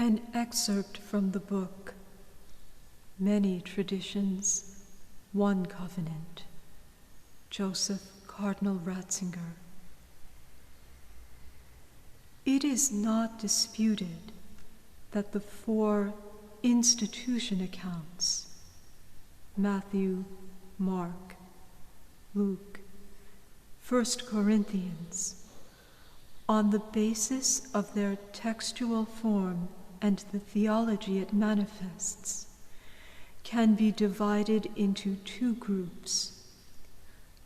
An excerpt from the book, Many Traditions, One Covenant, Joseph Cardinal Ratzinger. It is not disputed that the four institution accounts, Matthew, Mark, Luke, 1 Corinthians, on the basis of their textual form and the theology it manifests, can be divided into two groups: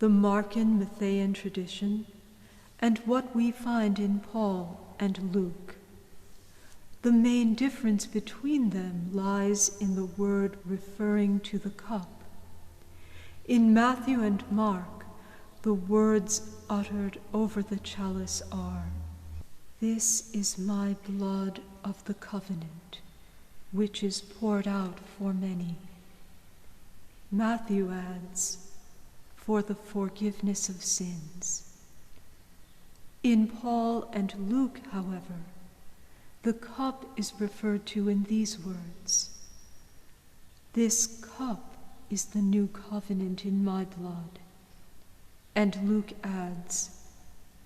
the Markan-Matthean tradition and what we find in Paul and Luke. The main difference between them lies in the word referring to the cup. In Matthew and Mark, the words uttered over the chalice are, "This is my blood of the covenant, which is poured out for many." Matthew adds, "for the forgiveness of sins." In Paul and Luke, however, the cup is referred to in these words, "This cup is the new covenant in my blood." And Luke adds,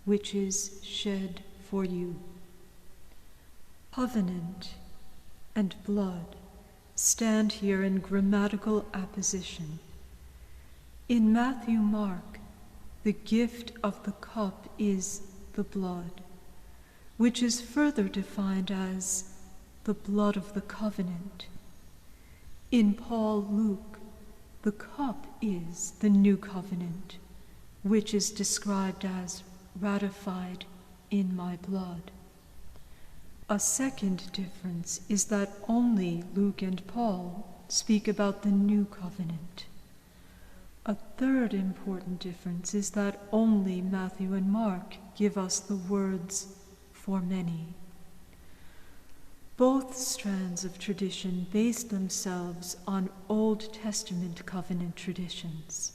"which is shed for you." Covenant and blood stand here in grammatical apposition. In Matthew, Mark, the gift of the cup is the blood, which is further defined as the blood of the covenant. In Paul, Luke, the cup is the new covenant, which is described as ratified in my blood. A second difference is that only Luke and Paul speak about the new covenant. A third important difference is that only Matthew and Mark give us the words "for many." Both strands of tradition base themselves on Old Testament covenant traditions,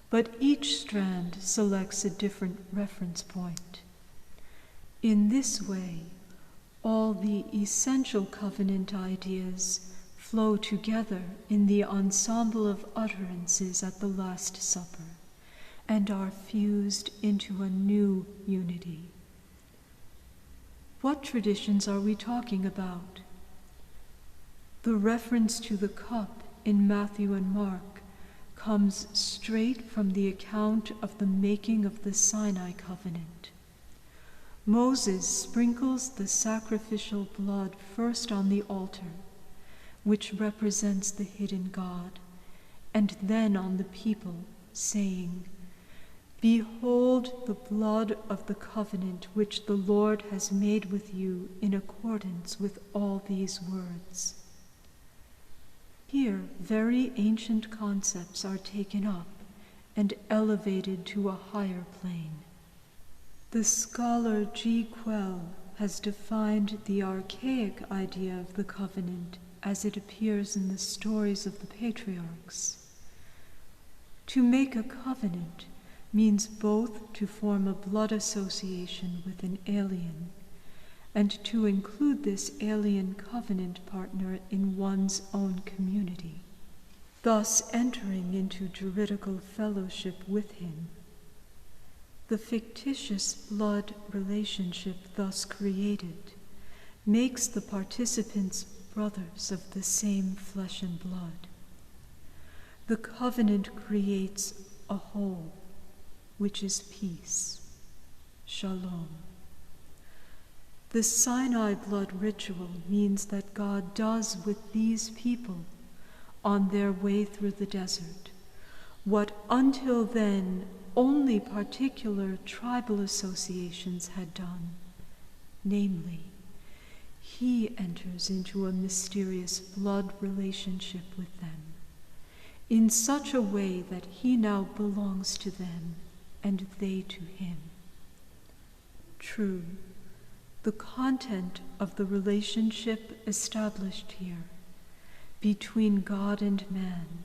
but each strand selects a different reference point. In this way, all the essential covenant ideas flow together in the ensemble of utterances at the Last Supper and are fused into a new unity. What traditions are we talking about? The reference to the cup in Matthew and Mark comes straight from the account of the making of the Sinai covenant. Moses sprinkles the sacrificial blood first on the altar, which represents the hidden God, and then on the people, saying, "Behold the blood of the covenant which the Lord has made with you in accordance with all these words." Here, very ancient concepts are taken up and elevated to a higher plane. The scholar G. Quell has defined the archaic idea of the covenant as it appears in the stories of the patriarchs. To make a covenant means both to form a blood association with an alien and to include this alien covenant partner in one's own community, thus entering into juridical fellowship with him. The fictitious blood relationship thus created makes the participants brothers of the same flesh and blood. The covenant creates a whole, which is peace, shalom. The Sinai blood ritual means that God does with these people on their way through the desert what until then only particular tribal associations had done, namely, he enters into a mysterious blood relationship with them in such a way that he now belongs to them and they to him. True, the content of the relationship established here between God and man,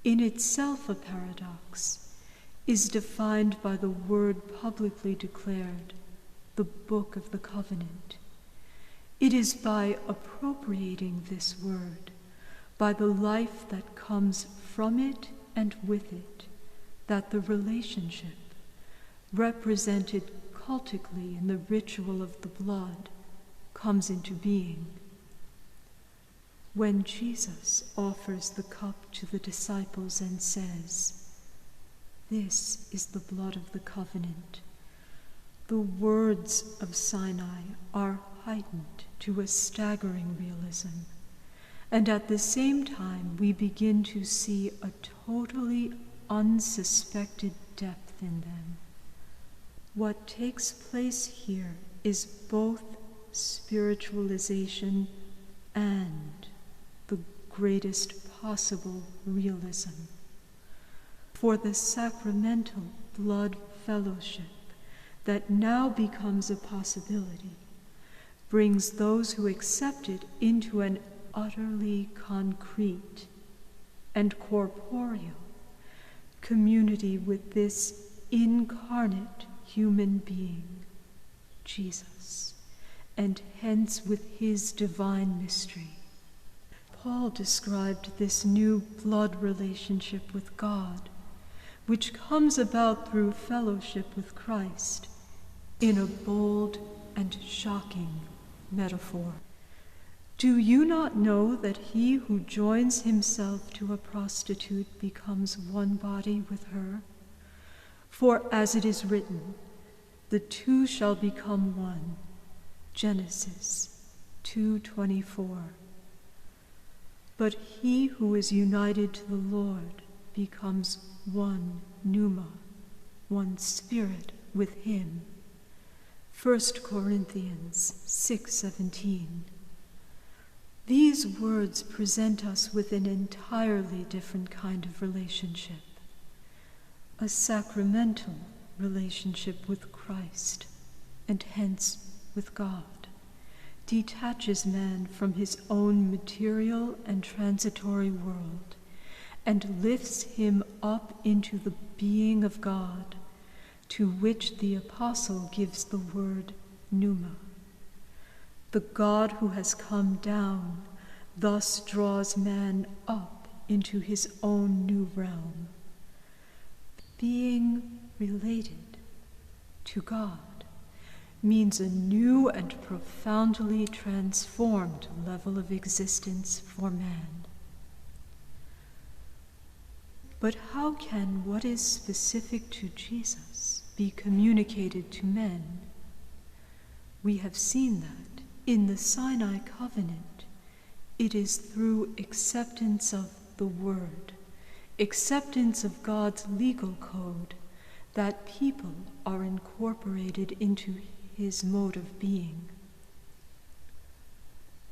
in itself a paradox, is defined by the word publicly declared, the Book of the Covenant. It is by appropriating this word, by the life that comes from it and with it, that the relationship, represented cultically in the ritual of the blood, comes into being. When Jesus offers the cup to the disciples and says, "This is the blood of the covenant," the words of Sinai are heightened to a staggering realism, and at the same time we begin to see a totally unsuspected depth in them. What takes place here is both spiritualization and the greatest possible realism. For the sacramental blood fellowship that now becomes a possibility brings those who accept it into an utterly concrete and corporeal community with this incarnate human being, Jesus, and hence with his divine mystery. Paul described this new blood relationship with God, which comes about through fellowship with Christ, in a bold and shocking metaphor. Do you not know that he who joins himself to a prostitute becomes one body with her? For as it is written, "The two shall become one." Genesis 2:24. But he who is united to the Lord becomes one pneuma, one spirit with him. 1 Corinthians 6:17. These words present us with an entirely different kind of relationship, a sacramental relationship with Christ, and hence with God, detaches man from his own material and transitory world, and lifts him up into the being of God, to which the apostle gives the word pneuma. The God who has come down thus draws man up into his own new realm. Being related to God means a new and profoundly transformed level of existence for man. But how can what is specific to Jesus be communicated to men? We have seen that in the Sinai covenant, it is through acceptance of the word, acceptance of God's legal code, that people are incorporated into his mode of being.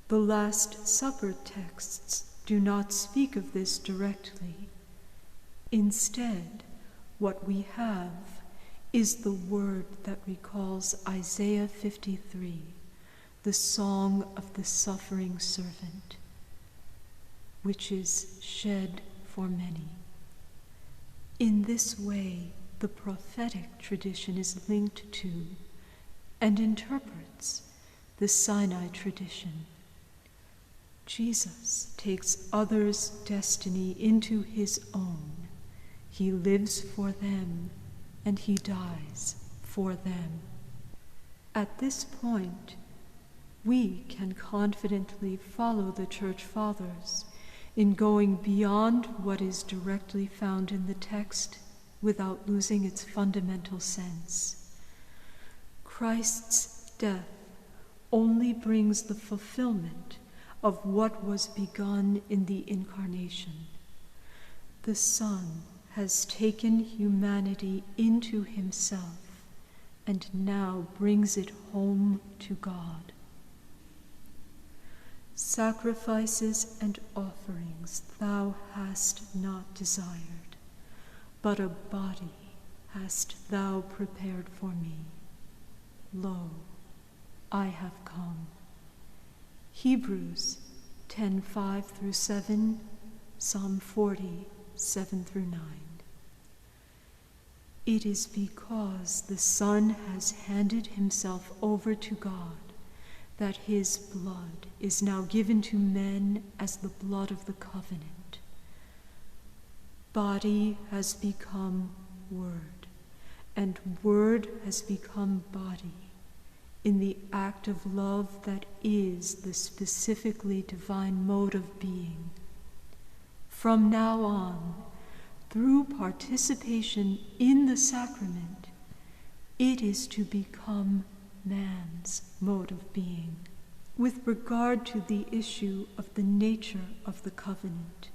The Last Supper texts do not speak of this directly. Instead, what we have is the word that recalls Isaiah 53, the song of the suffering servant, which is shed for many. In this way, the prophetic tradition is linked to and interprets the Sinai tradition. Jesus takes others' destiny into his own. He lives for them, and he dies for them. At this point, we can confidently follow the Church Fathers in going beyond what is directly found in the text without losing its fundamental sense. Christ's death only brings the fulfillment of what was begun in the Incarnation. The Son has taken humanity into himself and now brings it home to God. Sacrifices and offerings thou hast not desired, but a body hast thou prepared for me. Lo, I have come. Hebrews 10:5-7, Psalm 40, 7-9. It is because the Son has handed himself over to God that his blood is now given to men as the blood of the covenant. Body has become word, and word has become body, in the act of love that is the specifically divine mode of being. From now on, through participation in the sacrament, it is to become man's mode of being. With regard to the issue of the nature of the covenant,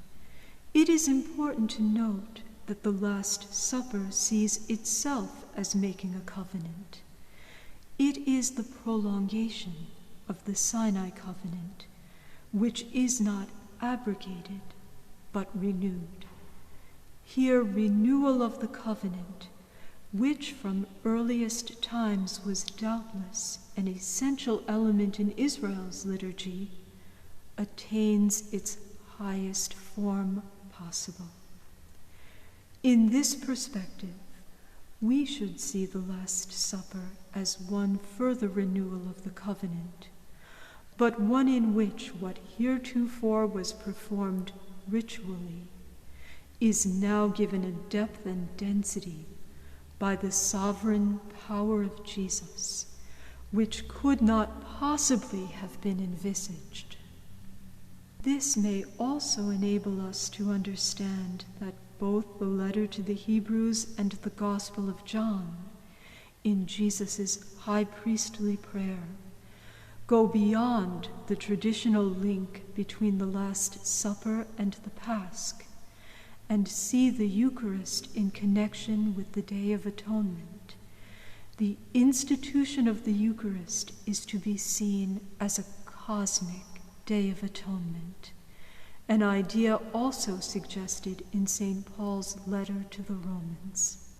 it is important to note that the Last Supper sees itself as making a covenant. It is the prolongation of the Sinai covenant, which is not abrogated, but renewed. Here, renewal of the covenant, which from earliest times was doubtless an essential element in Israel's liturgy, attains its highest form possible. In this perspective, we should see the Last Supper as one further renewal of the covenant, but one in which what heretofore was performed ritually is now given a depth and density by the sovereign power of Jesus, which could not possibly have been envisaged. This may also enable us to understand that both the letter to the Hebrews and the Gospel of John, in Jesus' high priestly prayer, go beyond the traditional link between the Last Supper and the Pasch, and see the Eucharist in connection with the Day of Atonement. The institution of the Eucharist is to be seen as a cosmic Day of Atonement, an idea also suggested in St. Paul's letter to the Romans.